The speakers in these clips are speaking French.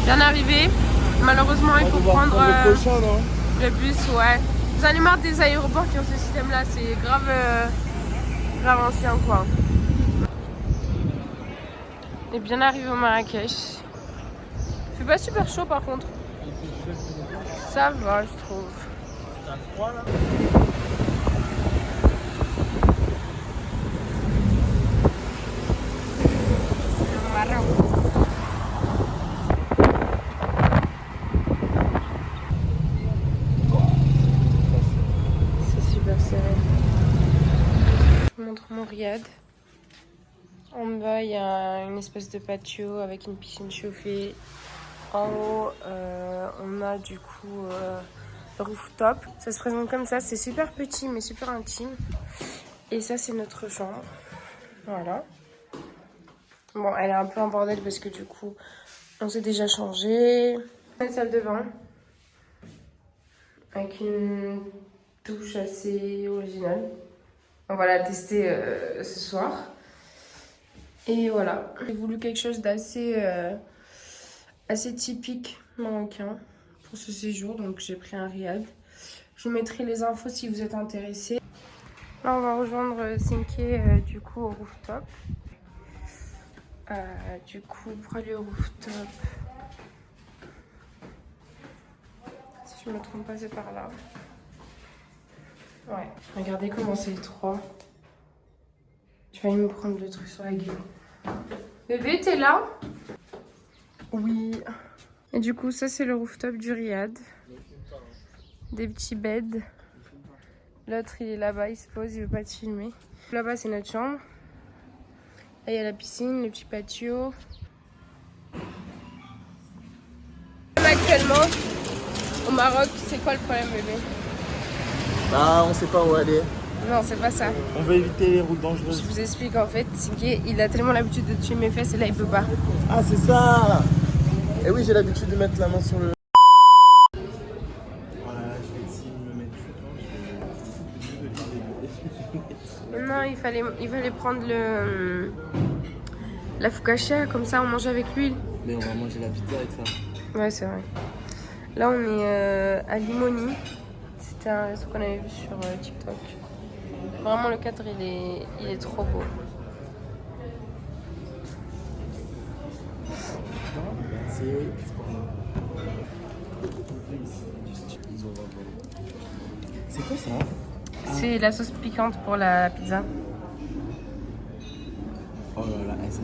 Bien arrivé. Malheureusement, il faut prendre le bus, ouais. J'en ai marre des aéroports qui ont ce système-là, c'est grave, grave ancien, quoi. On est bien arrivé au Marrakech. Il fait pas super chaud, par contre. Ça va, je trouve. T'as froid là? C'est super serré. Je vous montre mon riad. En bas, il y a une espèce de patio avec une piscine chauffée. En haut, on a du coup le rooftop. Ça se présente comme ça. C'est super petit mais super intime. Et ça, c'est notre chambre. Voilà. Bon, elle est un peu en bordel parce que du coup, on s'est déjà changé. Une salle de bain avec une douche assez originale. On va la tester ce soir. Et voilà. J'ai voulu quelque chose d'assez assez typique marocain pour ce séjour. Donc j'ai pris un riad. Je vous mettrai les infos si vous êtes intéressés. Là, on va rejoindre Cinque du coup au rooftop. Du coup, pour aller au rooftop, si je me trompe pas, c'est par là. Ouais, regardez comment c'est étroit. Je vais aller me prendre le truc sur la gueule. Bébé, t'es là? Oui. Et du coup, ça c'est le rooftop du riad. Des petits beds. L'autre il est là-bas, il se pose, il veut pas te filmer. Là-bas c'est notre chambre. Là il y a la piscine, le petit patio. Actuellement, au Maroc, c'est quoi le problème, bébé? Bah, on sait pas où aller. Non, c'est pas ça. On veut éviter les routes dangereuses. Je vous explique en fait, Cinque, il a tellement l'habitude de tuer mes fesses et là il peut pas. Ah, c'est ça. Et oui, j'ai l'habitude de mettre la main sur le... Voilà, je vais essayer de me mettre tout le temps. Non, il fallait prendre la focaccia, comme ça on mange avec l'huile. Mais on va manger la pizza avec ça. Ouais, c'est vrai. Là on est à Limoni. C'était un resto qu'on avait vu sur TikTok. Vraiment le cadre il est trop beau. C'est quoi ça? C'est la sauce piquante pour la pizza. Oh là là, elle sent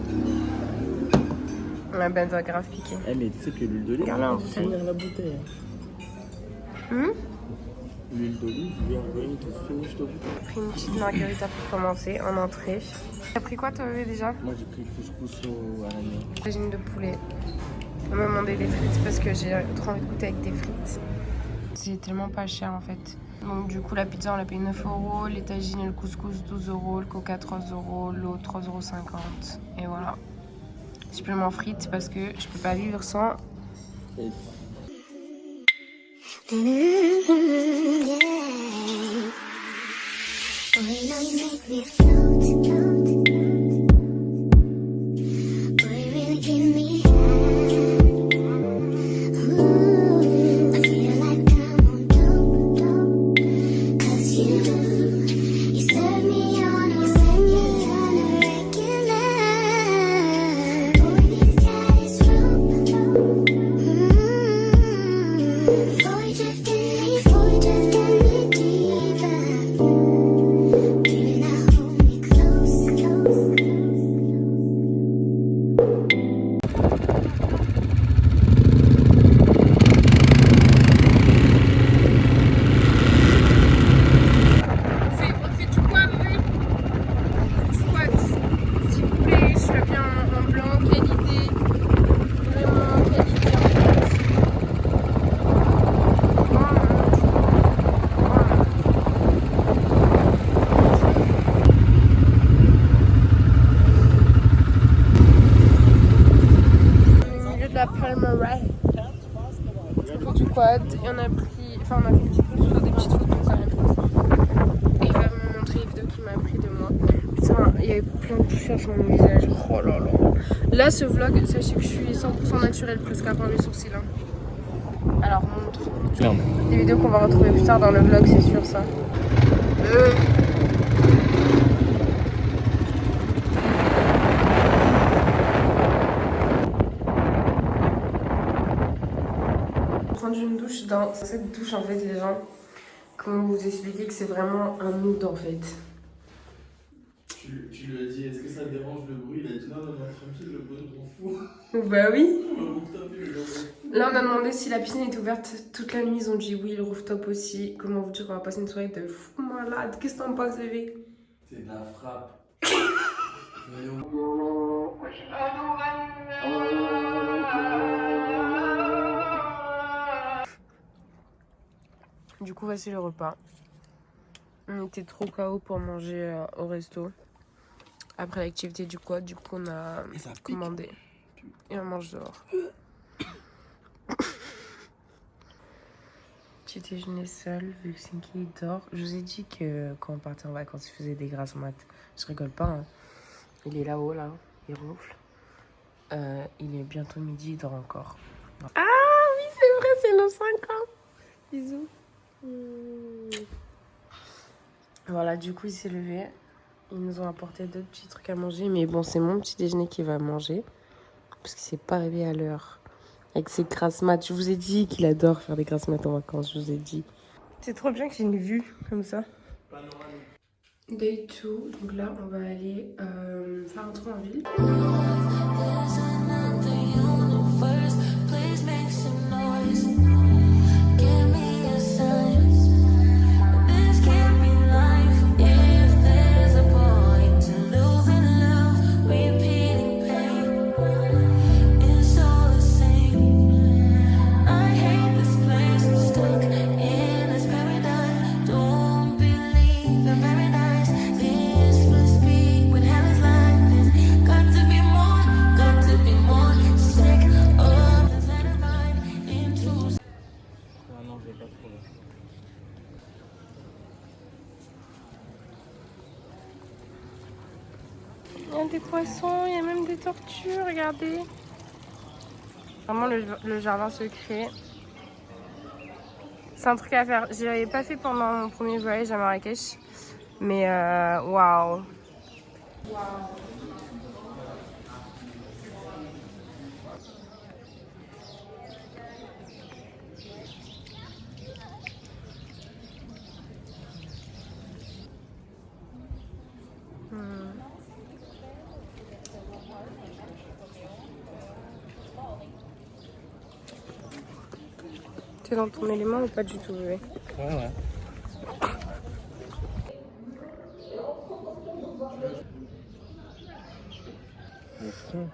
Ouais, ben, elle doit grave piquer. Eh, mais tu sais que l'huile d'olive, Regarde-la en va bouteille. finir la bouteille. L'huile d'olive, we are going to finish the bouteille. J'ai pris une petite margarita pour commencer en entrée. T'as pris quoi toi bébé, déjà? Moi j'ai pris couscous à l'agneau. Tagine de poulet. On m'a demandé des frites parce que j'ai trop envie de goûter avec des frites. C'est tellement pas cher en fait. Donc du coup la pizza on l'a payé 9 €, les tagines et le couscous 12 €, le coca 3 €, l'eau 3,50 €. Et voilà. Supplément frites parce que je peux pas vivre sans. Et... Du quad, et on a pris, enfin on a fait une petite pause sur des petites photos quand même. Et il va me montrer les vidéos qu'il m'a pris de moi. Putain, il y avait plein plein de poussière sur mon visage. Oh là là. Là, ce vlog, sachez que je suis 100% naturelle presque à part les sourcils. Hein. Alors, montre. Merde. Des vidéos qu'on va retrouver plus tard dans le vlog, c'est sûr ça. Prendre une douche dans cette douche en fait les gens. Comment vous expliquer que c'est vraiment un mood en fait. Tu lui as dit, est-ce que ça te dérange le bruit? Il a dit non, tranquille, le bruit, je m'en fous. Bah oui. Le rooftop, il est là. Là on a demandé si la piscine est ouverte toute la nuit, ils ont dit oui, le rooftop aussi. Comment vous dire qu'on va passer une soirée de fou malade. Qu'est-ce que t'en penses bébé? C'est de la frappe. Du coup voici le repas. On était trop KO pour manger au resto. Après l'activité du quad, du coup on a commandé. Et on mange dehors. Petit déjeuner seul, vu que Sinky dort. Je vous ai dit que quand on partait en vacances, il faisait des grasses mat. Je rigole pas. Hein. Il est là-haut, là. Il ronfle. Il est bientôt midi, il dort encore. Ah oui, c'est vrai, c'est nos 5 ans. Bisous. Voilà, du coup, il s'est levé. Ils nous ont apporté d'autres petits trucs à manger. Mais bon, c'est mon petit déjeuner qui va manger. Parce qu'il s'est pas réveillé à l'heure. Avec ses grasses mat. Je vous ai dit qu'il adore faire des grasses mat en vacances. Je vous ai dit. C'est trop bien que j'ai une vue comme ça. Day 2. Donc là, on va aller faire un tour en ville. Il y a des poissons, il y a même des tortues, regardez. Vraiment le jardin secret. C'est un truc à faire. Je l'avais pas fait pendant mon premier voyage à Marrakech. Mais waouh. T'es dans ton élément ou pas du tout, bébé? Ouais.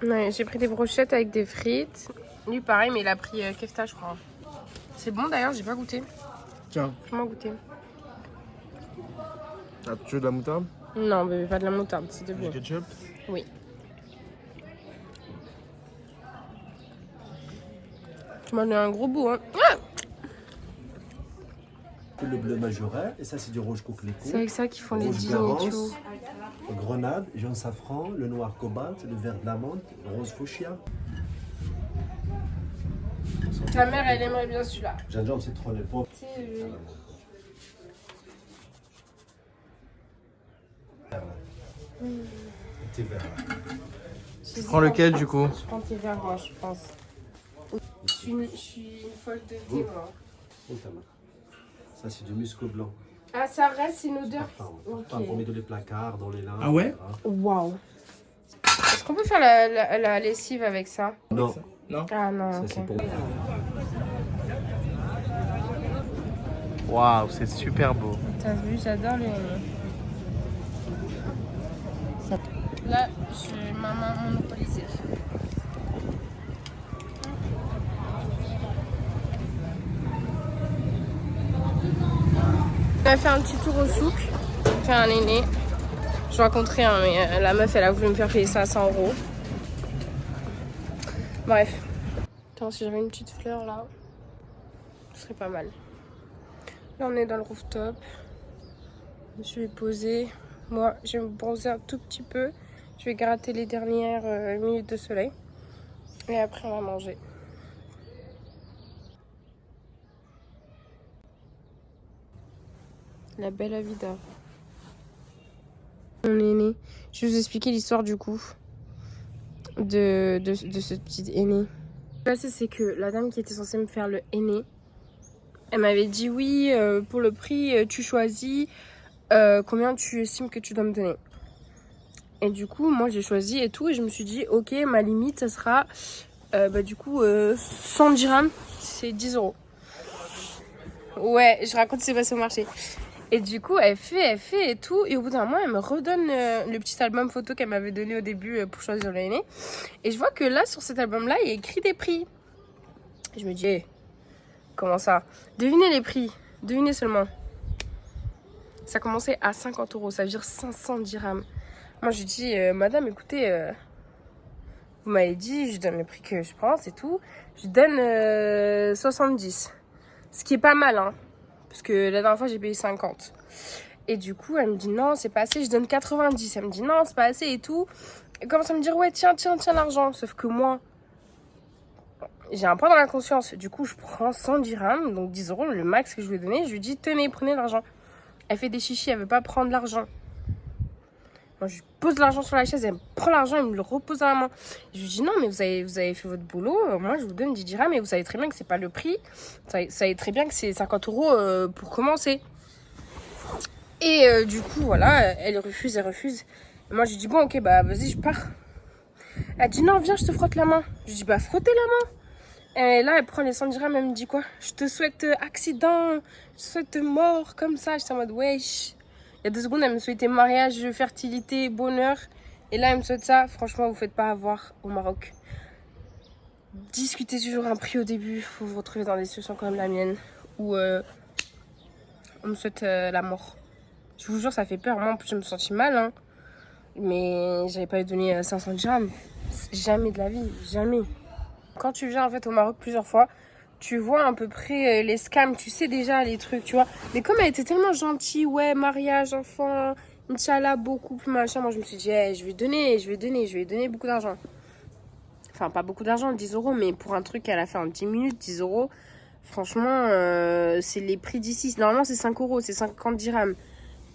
Ouais, j'ai pris des brochettes avec des frites. Lui, pareil, mais il a pris kefta, je crois. C'est bon d'ailleurs, j'ai pas goûté. Tiens. Fais-moi goûter. Ah, tu veux de la moutarde? Non, bébé, pas de la moutarde, s'il te plaît. Du ketchup? Oui. Tu m'en as un gros bout, hein. Ah, le bleu majoret, et ça c'est du rouge coquelicot. c'est avec ça qu'ils font les Rouge dîners et tout. Garance, grenade, jaune safran, le noir cobalt, le vert de l'amande, le rose fuchsia. Ta mère, elle aimerait bien celui-là. Gingembre, citron et poivre. Thé vert. Tu prends lequel du coup? Je prends tes verres, moi, je pense. Je suis une folle de thé, moi. Ça c'est du musc blanc. Ah, ça reste une odeur. Parfum pour mettre dans les placards, dans les linges. Ah ouais? etc. Waouh. Est-ce qu'on peut faire la lessive avec ça? Non, Non? Ah non, ça ok. c'est pour. Waouh, c'est super beau. T'as vu, j'adore les... Là, j'ai ma main monopolisée. On a fait un petit tour au souk. On a fait un aîné. Je raconterai, hein, mais la meuf, elle a voulu me faire payer ça à 100 €. Bref. Attends, si j'avais une petite fleur là, ce serait pas mal. Là, on est dans le rooftop. Je me suis posée. Moi, je vais me bronzer un tout petit peu. Je vais gratter les dernières minutes de soleil. Et après, on va manger. La belle vida. Mon aîné. Je vais vous expliquer l'histoire du coup de ce petit aîné. Ce qui s'est passé, c'est que la dame qui était censée me faire le aîné, elle m'avait dit oui, pour le prix, tu choisis combien tu estimes que tu dois me donner. Et du coup, moi j'ai choisi et tout, et je me suis dit, ok, ma limite, ça sera du coup 100 dirhams, c'est 10 euros. Ouais, je raconte ce qui s'est passé au marché. Et du coup, elle fait et tout. Et au bout d'un moment, elle me redonne le petit album photo qu'elle m'avait donné au début pour choisir l'aîné. Et je vois que là, sur cet album-là, il y a écrit des prix. Et je me dis, hey, comment ça? Devinez les prix. Devinez seulement. Ça commençait à 50 euros. Ça veut dire 500 dirhams. Moi, je lui dis, madame, écoutez, vous m'avez dit, je donne le prix que je pense et tout. Je donne 70. Ce qui est pas mal, hein. Parce que la dernière fois, j'ai payé 50. Et du coup, elle me dit non, c'est pas assez, je donne 90. Elle me dit non, c'est pas assez et tout. Elle commence à me dire ouais, tiens l'argent. Sauf que moi, j'ai un point dans la conscience. Du coup, je prends 100 dirhams, donc 10 euros, le max que je lui ai donné. Je lui dis tenez, prenez l'argent. Elle fait des chichis, elle veut pas prendre l'argent. Moi, je lui pose l'argent sur la chaise, elle me prend l'argent, elle me le repose dans la main. Je lui dis non, mais vous avez fait votre boulot. Moi, je vous donne 10 dirhams, mais vous savez très bien que c'est pas le prix. Vous savez très bien que c'est 50 euros pour commencer. Et du coup, voilà, elle refuse. Et moi, je lui dis bon, ok, bah vas-y, je pars. Elle dit non, viens, je te frotte la main. Je lui dis bah, frottez la main. Et là, elle prend les 100 dirhams, elle me dit quoi? Je te souhaite accident, je te souhaite mort, comme ça. J'étais en mode wesh. Il y a 2 secondes, elle me souhaitait mariage, fertilité, bonheur. Et là, elle me souhaite ça. Franchement, vous faites pas avoir au Maroc. Discutez toujours un prix au début. Faut vous retrouver dans des situations comme la mienne où on me souhaite la mort. Je vous jure, ça fait peur. Moi, en plus, je me sentis mal. Hein. Mais j'avais pas donné 500 dirhams. Jamais de la vie. Jamais. Quand tu viens en fait au Maroc plusieurs fois, tu vois à peu près les scams. Tu sais déjà les trucs, tu vois. Mais comme elle était tellement gentille, ouais, mariage, enfant, Inch'Allah, beaucoup plus machin. Moi, je me suis dit, hey, je vais donner beaucoup d'argent. Enfin, pas beaucoup d'argent, 10 euros. Mais pour un truc qu'elle a fait en 10 minutes, 10 euros, franchement, c'est les prix d'ici. Normalement, c'est 5 euros, c'est 50 dirhams.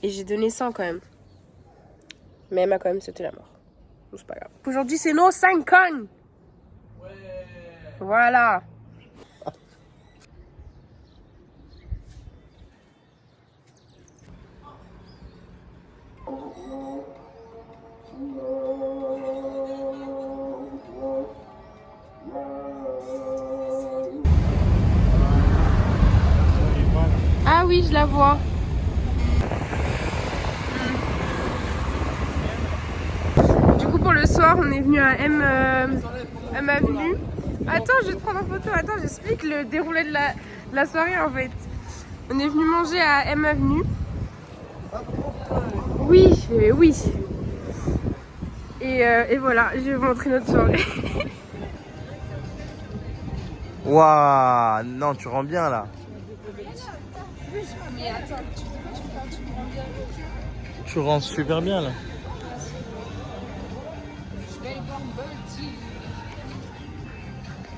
Et j'ai donné 100 quand même. Mais elle m'a quand même sauté la mort. Donc c'est pas grave. Aujourd'hui, c'est nos 5 ans. Ouais. Voilà. Ah oui, je la vois. Pour le soir, on est venu à M Avenue. Attends, je vais te prendre en photo. Attends, j'explique le déroulé de la soirée en fait. On est venu manger à M Avenue. Oui. Et voilà, je vais vous montrer notre soirée. Waouh, non, tu rends bien là. Mais attends, tu rends bien. Tu rends super bien là.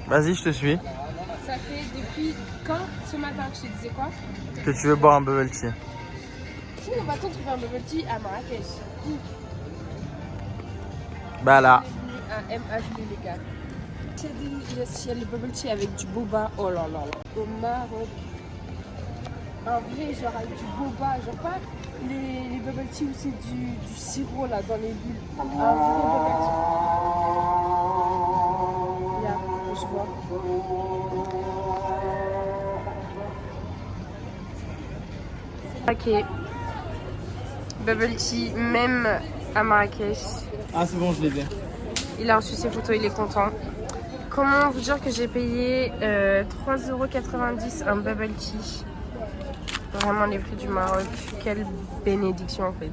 Vas-y, je te suis. Ça fait depuis quand ce matin que je te disais quoi? Que tu veux boire un bubble tea. Où on va-t-on trouver un bubble tea à Marrakech? Bah là. On est venu à M Avenue les gars. Il y a le bubble tea avec du boba. Oh là là là. Au Maroc. Un vrai genre avec du boba. Genre pas les bubble tea où c'est du sirop là dans les bulles. Un vrai bubble tea. Là, je vois. Ok. Bubble tea, même à Marrakech. Ah, c'est bon, je l'ai bien. Il a reçu ses photos, il est content. Comment vous dire que j'ai payé 3,90 € un bubble tea. Vraiment les prix du Maroc. Quelle bénédiction en fait.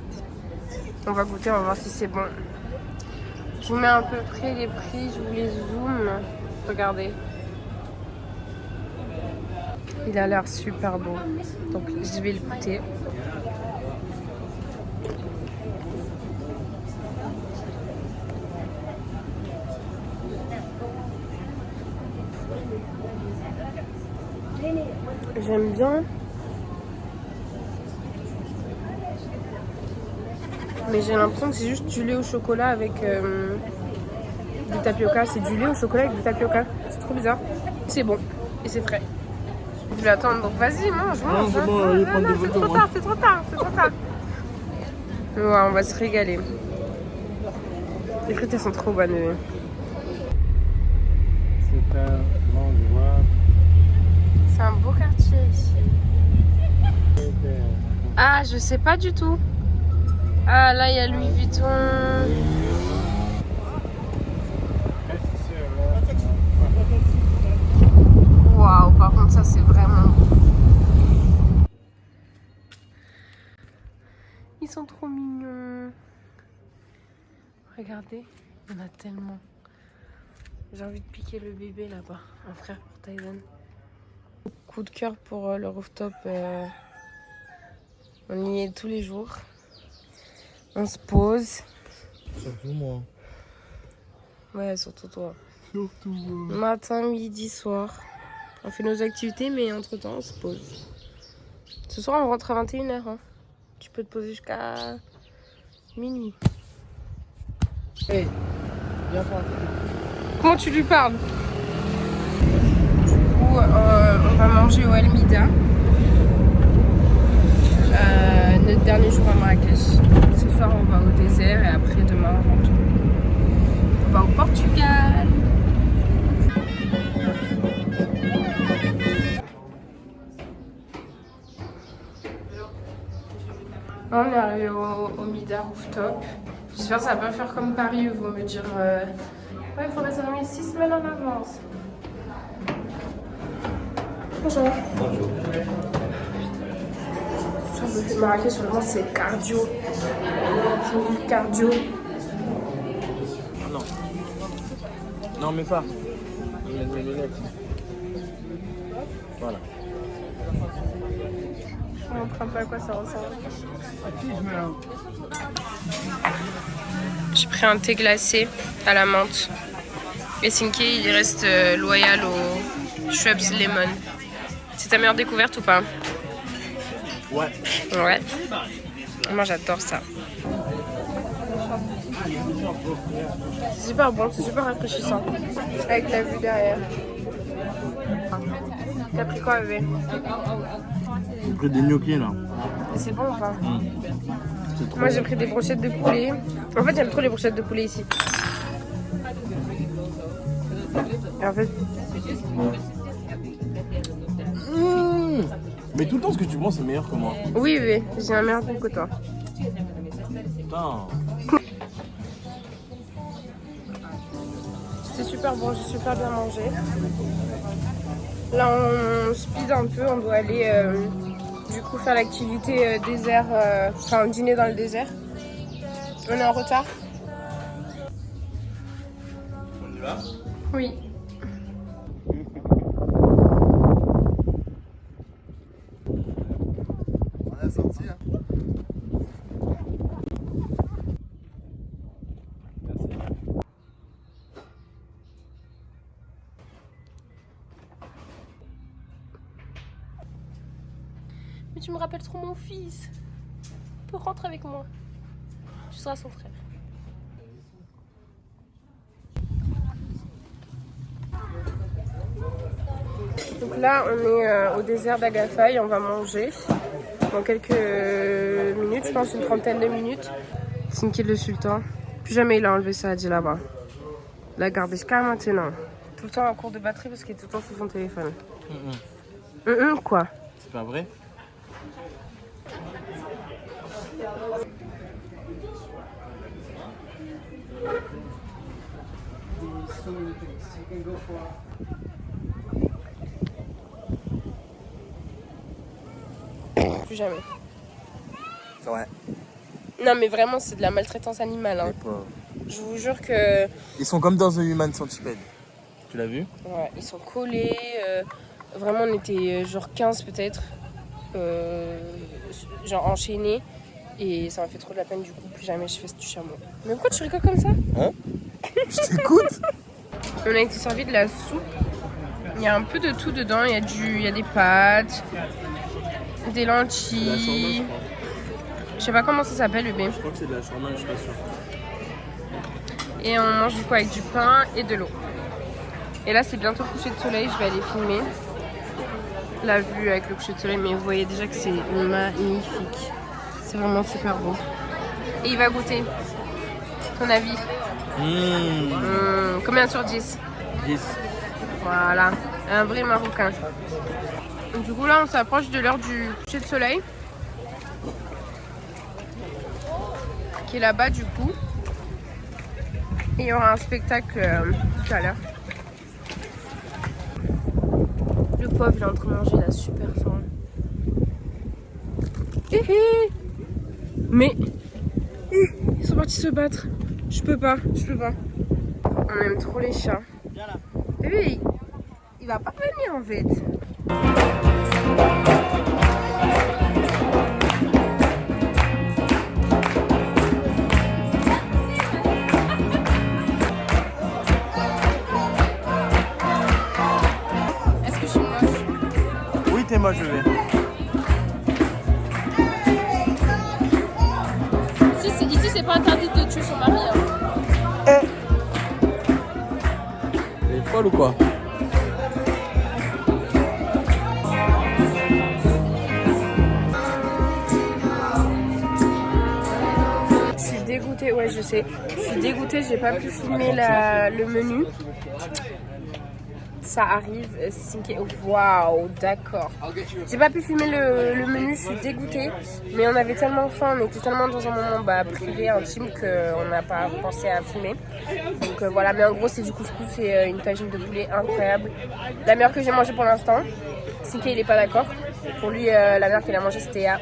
On va goûter, on va voir si c'est bon. Je vous mets à peu près les prix, je vous les zoome. Regardez. Il a l'air super beau. Donc je vais le goûter. J'aime bien. Mais j'ai l'impression que c'est juste du lait au chocolat avec du tapioca. C'est du lait au chocolat avec du tapioca. C'est trop bizarre. C'est bon. Et c'est frais. Je vais attendre. Donc vas-y, mange. Non, c'est bon, allez, prends des c'est photos, trop moi. tard, c'est trop tard, c'est trop tard. Ouais, on va se régaler. Les frites, elles sont trop bonnes. C'est un endroit. C'est un beau quartier ici. Ah, je sais pas du tout. Ah, là, il y a Louis Vuitton. Waouh, par contre, ça, c'est vraiment beau. Ils sont trop mignons. Regardez, il y en a tellement. J'ai envie de piquer le bébé là-bas. Un frère pour Tyson. Coup de cœur pour le rooftop. On y est tous les jours. On se pose. Surtout moi. Ouais, surtout toi. Surtout moi. Matin, midi, soir. On fait nos activités, mais entre-temps, on se pose. Ce soir, on rentre à 21h. Hein. Tu peux te poser jusqu'à minuit. Hey, viens voir. Comment tu lui parles? Du coup, on va manger au Almida. Notre dernier jour à Marrakech. Ce soir, on va au désert et après, demain, on rentre. On va au Portugal. On est arrivé au Mida Rooftop. J'espère que ça va pas faire comme Paris où ils vont me dire ouais, il faut réserver 6 semaines en avance. Bonjour. Bonjour. Marrakech, vraiment, c'est cardio. C'est une ville cardio. Non. Non, mais pas. Je vais mettre mes lunettes. Voilà. Je vous montre un peu à quoi ça ressemble. J'ai pris un thé glacé à la menthe. Et Sinki, il reste loyal au Schweppes Lemon. C'est ta meilleure découverte ou pas? Ouais. Ouais. Moi, j'adore ça. C'est super bon, c'est super rafraîchissant. Avec la vue derrière. T'as pris quoi, bébé? J'ai pris des gnocchis là. C'est bon ou pas? Moi, j'ai pris des brochettes de poulet. En fait, j'aime trop les brochettes de poulet ici. Et en fait, Mais tout le temps, ce que tu prends, c'est meilleur que moi. oui, oui, j'ai un meilleur goût que toi. Putain. C'était super bon, j'ai super bien mangé. Là, on speed un peu, on doit aller du coup faire l'activité désert, enfin dîner dans le désert. On est en retard. On y va? Oui. On a sorti là. Mais tu me rappelles trop mon fils. Tu peux rentrer avec moi. Tu seras son frère. Donc là, on est au désert d'Agafay, on va manger dans quelques minutes, je pense une trentaine de minutes. Sinki le sultan, plus jamais il a enlevé ça à dit là-bas. Il l'a gardé jusqu'à maintenant. Tout le temps en cours de batterie parce qu'il est tout le temps sur son téléphone. Quoi? C'est pas vrai? Plus jamais. C'est vrai. Non mais vraiment c'est de la maltraitance animale. Hein. Je vous jure que... Ils sont comme dans The Human Centipede. Tu l'as vu? Ouais, ils sont collés. Vraiment on était genre 15 peut-être. Genre enchaînés. Et ça m'a fait trop de la peine du coup. Plus jamais je fais du chameau. Mais pourquoi tu rigoles comme ça? Hein? Je t'écoute. On a été servi de la soupe Il y a un peu de tout dedans. Il y a des pâtes, des lentilles. Je sais pas comment ça s'appelle le bébé. Je crois que c'est de la shawarma, je suis pas sûr. Et on mange du coup avec du pain et de l'eau. Et là c'est bientôt le coucher de soleil, je vais aller filmer la vue avec le coucher de soleil, mais vous voyez déjà que c'est magnifique. C'est vraiment super beau. Et il va goûter. Ton avis? Combien sur 10? 10. Voilà, un vrai marocain. Du coup là on s'approche de l'heure du coucher de soleil. Qui est là-bas du coup. Et il y aura un spectacle tout à l'heure. Le pauvre il est en train de manger, il a super faim. Mais ils sont partis se battre. Je peux pas. On aime trop les chats. Bébé, il va pas venir en fait. Est-ce que je suis moche? Oui, t'es moche, bébé. Ici c'est pas interdit de tuer son mari. Hein. Elle est folle ou quoi? Je suis dégoûtée, ouais je sais. Je suis dégoûtée, j'ai pas pu filmer le menu. Ça arrive, waouh, d'accord. J'ai pas pu filmer le menu, je suis dégoûtée. Mais on avait tellement faim, on était tellement dans un moment privé, intime, qu'on n'a pas pensé à filmer. Donc voilà, mais en gros c'est du couscous et une tagine de poulet incroyable. La meilleure que j'ai mangée pour l'instant. Sinke il est pas d'accord. Pour lui, la meilleure qu'il a mangée c'était à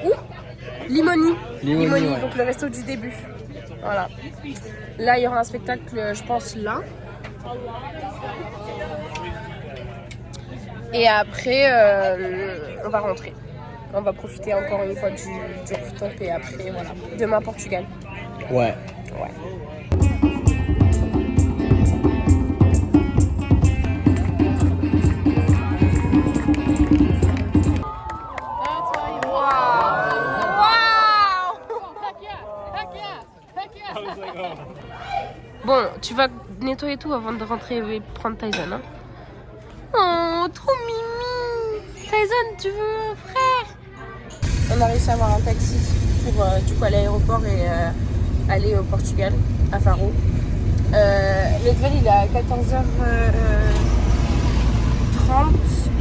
Limoni, ouais. Donc le resto du début. Voilà. Là il y aura un spectacle, je pense là. Et après, on va rentrer. On va profiter encore une fois du rooftop et après, voilà. Demain, Portugal. Ouais. Bon, tu vas nettoyer tout avant de rentrer et prendre Tyson, hein? Oh, trop mimi! Tyson, tu veux un frère? On a réussi à avoir un taxi pour du coup aller à l'aéroport et aller au Portugal, à Faro. Le vol il est à 14h30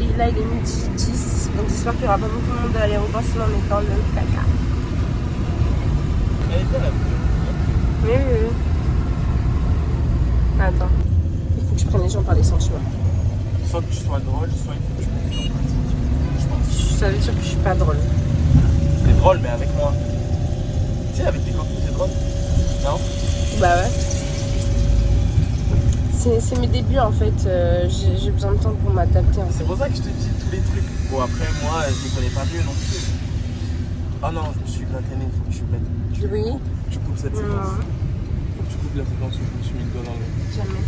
et là il est midi 10. Donc j'espère qu'il n'y aura pas beaucoup de monde à l'aéroport, sinon on est dans le caca. Oui. Attends, il faut que je prenne les gens par les sentiments. Soit que tu sois drôle, soit il faut que tu mettes les gens pratique. Je pense. Ça veut dire que je suis pas drôle. C'est drôle, mais avec moi. Tu sais, avec tes copines, c'est drôle. Non? Bah ouais. C'est mes débuts en fait. J'ai besoin de temps pour m'adapter. C'est pour ça que je te dis tous les trucs. Bon, après, moi, je ne connais pas mieux non plus. Oh non, je me suis gratté, il faut que tu mettes. Oui. Tu coupes cette séquence. Faut que tu coupes la séquence où je me suis mis le doigt dans le. Jamais.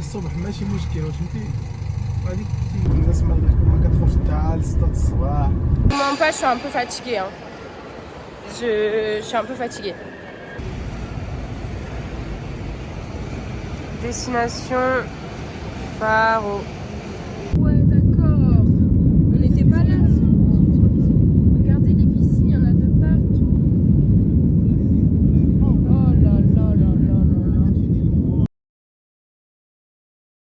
الصبح ماشي مشكل واش فهمتي هذيك الناس ما كتخرجش حتى 6 الصباح. Mon pas, je suis un peu fatiguée. Hein. Je suis un peu fatiguée. Destination Faro.